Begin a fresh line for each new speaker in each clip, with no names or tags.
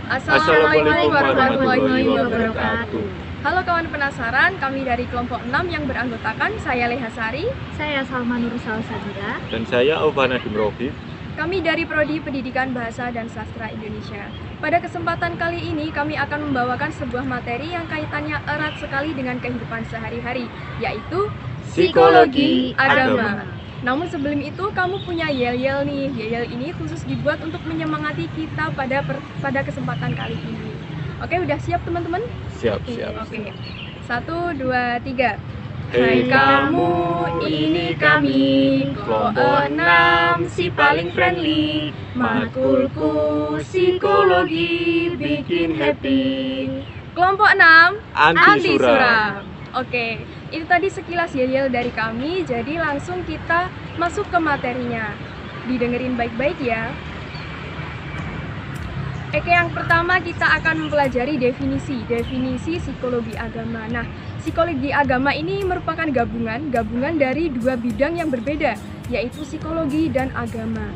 Assalamualaikum warahmatullahi wabarakatuh. Halo kawan penasaran, kami dari kelompok 6 yang beranggotakan saya Leha Sari,
Saya Salma Nursal Sabila.
Dan saya Aufana Dimrofi.
kami dari Prodi Pendidikan Bahasa dan Sastra Indonesia. Pada kesempatan kali ini kami akan membawakan sebuah materi yang kaitannya erat sekali dengan kehidupan sehari-hari, yaitu
Psikologi
agama. Namun sebelum itu kamu punya yel-yel nih. Yel-yel ini khusus dibuat untuk menyemangati kita pada kesempatan kali ini. Oke, udah siap teman-teman?
Siap.
Oke. 1, 2, 3.
Hei
kamu, ini kami, kelompok 6 si paling friendly. Matkulku psikologi bikin happy. Kelompok 6
Anti suram.
Oke, itu tadi sekilas yel-yel dari kami. Jadi langsung kita masuk ke materinya. Didengerin baik-baik ya. Oke, yang pertama kita akan mempelajari definisi psikologi agama. Nah, psikologi agama ini merupakan gabungan dari dua bidang yang berbeda, yaitu psikologi dan agama.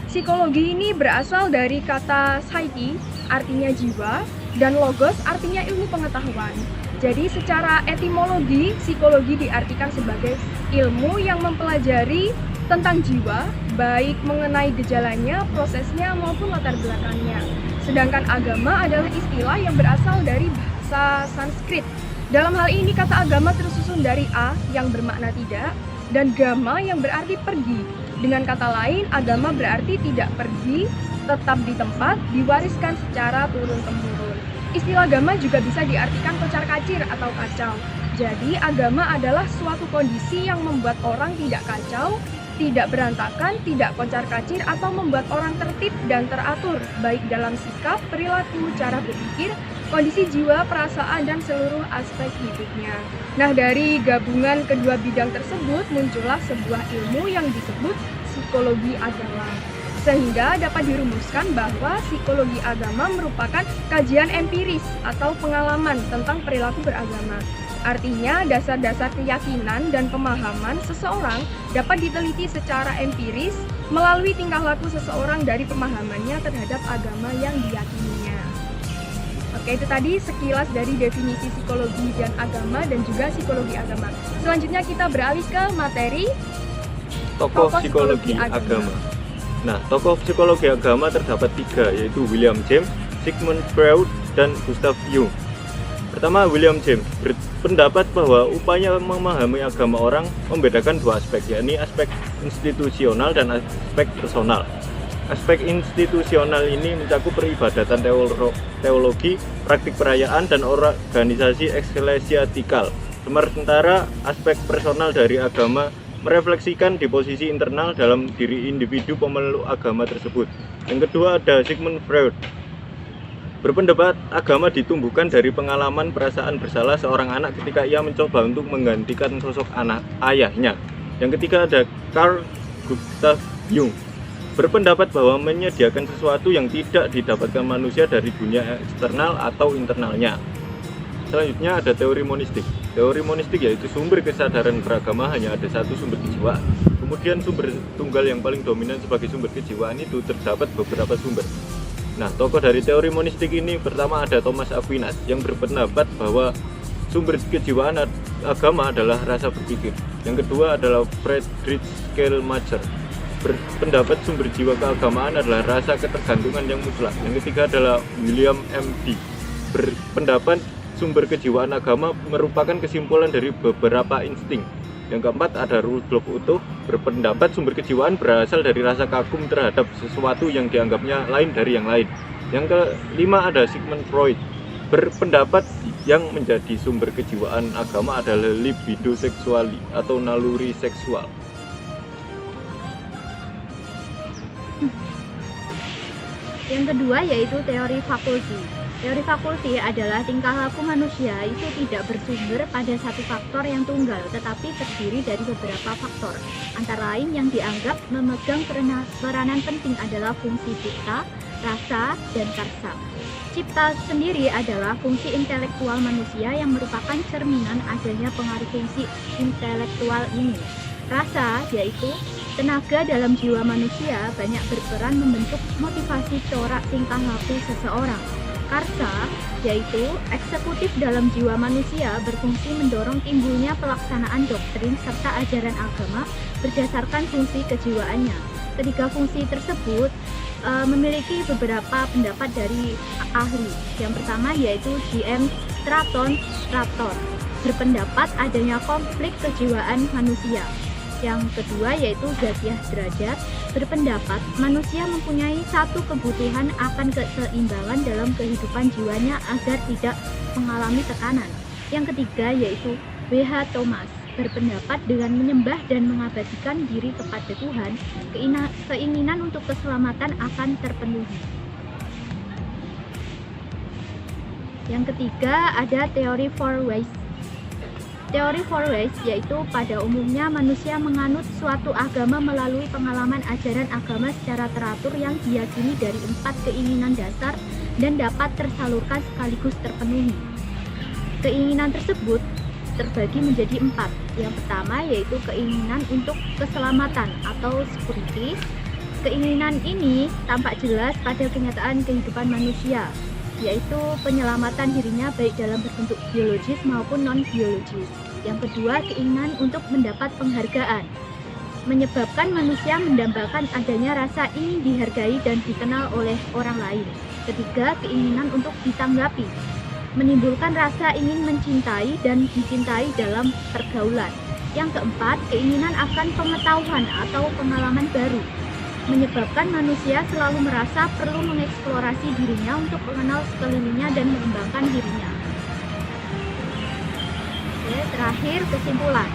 Psikologi ini berasal dari kata psyche, artinya jiwa, dan logos artinya ilmu pengetahuan. Jadi secara etimologi, psikologi diartikan sebagai ilmu yang mempelajari tentang jiwa, baik mengenai gejalanya, prosesnya, maupun latar belakangnya. Sedangkan agama adalah istilah yang berasal dari bahasa Sanskrit. Dalam hal ini kata agama tersusun dari a yang bermakna tidak dan gama yang berarti pergi. Dengan kata lain, agama berarti tidak pergi, tetap di tempat, diwariskan secara turun-temurun. Istilah agama juga bisa diartikan kocar-kacir atau kacau. Jadi agama adalah suatu kondisi yang membuat orang tidak kacau, tidak berantakan, tidak kocar-kacir, atau membuat orang tertib dan teratur, baik dalam sikap, perilaku, cara berpikir, kondisi jiwa, perasaan, dan seluruh aspek hidupnya. Nah, dari gabungan kedua bidang tersebut muncullah sebuah ilmu yang disebut psikologi agama. Sehingga dapat dirumuskan bahwa psikologi agama merupakan kajian empiris atau pengalaman tentang perilaku beragama. Artinya, dasar-dasar keyakinan dan pemahaman seseorang dapat diteliti secara empiris melalui tingkah laku seseorang dari pemahamannya terhadap agama yang diyakininya. Oke, itu tadi sekilas dari definisi psikologi dan agama dan juga psikologi agama. Selanjutnya kita beralih ke materi
Tokoh psikologi agama. Nah, tokoh psikologi agama terdapat 3, yaitu William James, Sigmund Freud, dan Gustav Jung. Pertama, William James berpendapat bahwa upaya memahami agama orang membedakan dua aspek, yakni aspek institusional dan aspek personal. Aspek institusional ini mencakup peribadatan teologi, praktik perayaan, dan organisasi eklesiastikal. Sementara aspek personal dari agama merefleksikan di posisi internal dalam diri individu pemeluk agama tersebut. Yang kedua ada Sigmund Freud. Berpendapat agama ditumbuhkan dari pengalaman perasaan bersalah seorang anak ketika ia mencoba untuk menggantikan sosok ayahnya. Yang ketiga ada Carl Gustav Jung. Berpendapat bahwa menyediakan sesuatu yang tidak didapatkan manusia dari dunia eksternal atau internalnya. Selanjutnya ada teori monistik. Teori monistik yaitu sumber kesadaran beragama hanya ada satu sumber kejiwaan. Kemudian sumber tunggal yang paling dominan sebagai sumber kejiwaan itu terdapat beberapa sumber. Nah, tokoh dari teori monistik ini pertama ada Thomas Aquinas yang berpendapat bahwa sumber kejiwaan agama adalah rasa berpikir. Yang kedua adalah Friedrich Schleiermacher. Berpendapat sumber jiwa keagamaan adalah rasa ketergantungan yang mutlak. Yang ketiga adalah William M.D. Berpendapat sumber kejiwaan agama merupakan kesimpulan dari beberapa insting. Yang keempat ada Rudolf Otto, berpendapat sumber kejiwaan berasal dari rasa kagum terhadap sesuatu yang dianggapnya lain dari yang lain. Yang kelima ada Sigmund Freud, berpendapat yang menjadi sumber kejiwaan agama adalah libido seksuali atau naluri seksual.
Yang kedua yaitu teori fakulti. Teori fakulti adalah tingkah laku manusia itu tidak bersumber pada satu faktor yang tunggal, tetapi terdiri dari beberapa faktor. Antara lain yang dianggap memegang peranan penting adalah fungsi cipta, rasa, dan karsa. Cipta sendiri adalah fungsi intelektual manusia yang merupakan cerminan adanya pengaruh fungsi intelektual ini. Rasa yaitu tenaga dalam jiwa manusia banyak berperan membentuk motivasi corak tingkah laku seseorang. Karsa, yaitu eksekutif dalam jiwa manusia, berfungsi mendorong timbulnya pelaksanaan doktrin serta ajaran agama berdasarkan fungsi kejiwaannya. Ketiga fungsi tersebut memiliki beberapa pendapat dari ahli. Yang pertama yaitu J.M. Straton berpendapat adanya konflik kejiwaan manusia. Yang kedua yaitu Gatiah Derajat berpendapat manusia mempunyai satu kebutuhan akan keseimbangan dalam kehidupan jiwanya agar tidak mengalami tekanan. Yang ketiga yaitu W.H. Thomas berpendapat dengan menyembah dan mengabadikan diri kepada Tuhan, keinginan untuk keselamatan akan terpenuhi. Yang ketiga ada teori Four Ways. Teori Four Ways yaitu pada umumnya manusia menganut suatu agama melalui pengalaman ajaran agama secara teratur yang diyakini dari 4 keinginan dasar dan dapat tersalurkan sekaligus terpenuhi. Keinginan tersebut terbagi menjadi 4. Yang pertama yaitu keinginan untuk keselamatan atau security. Keinginan ini tampak jelas pada kenyataan kehidupan manusia, yaitu penyelamatan dirinya baik dalam bentuk biologis maupun non-biologis. Yang kedua, keinginan untuk mendapat penghargaan, menyebabkan manusia mendambakan adanya rasa ingin dihargai dan dikenal oleh orang lain. Ketiga, keinginan untuk ditanggapi, menimbulkan rasa ingin mencintai dan dicintai dalam pergaulan. Yang keempat, keinginan akan pengetahuan atau pengalaman baru, menyebabkan manusia selalu merasa perlu mengeksplorasi dirinya untuk mengenal sekelilingnya dan mengembangkan dirinya. Oke, terakhir kesimpulan.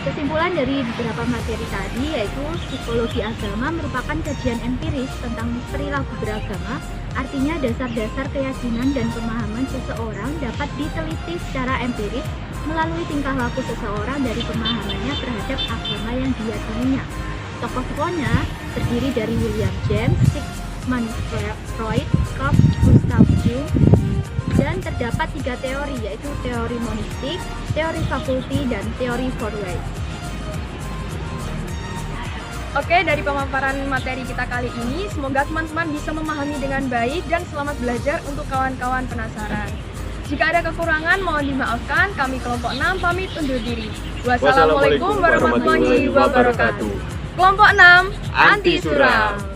Kesimpulan dari beberapa materi tadi yaitu psikologi agama merupakan kajian empiris tentang perilaku beragama, artinya dasar-dasar keyakinan dan pemahaman seseorang dapat diteliti secara empiris melalui tingkah laku seseorang dari pemahamannya terhadap agama yang diyakininya. Tokoh-tokohnya terdiri dari William James, Sigmund Freud, Carl Gustav Jung, dan terdapat 3 teori yaitu teori monistik, teori fakulti, dan teori Four Ways.
Oke, dari pemaparan materi kita kali ini, semoga teman-teman bisa memahami dengan baik dan selamat belajar untuk kawan-kawan penasaran. Jika ada kekurangan, mohon dimaafkan. Kami kelompok 6 pamit undur diri. Wassalamualaikum warahmatullahi wabarakatuh. Kelompok 6, anti suram.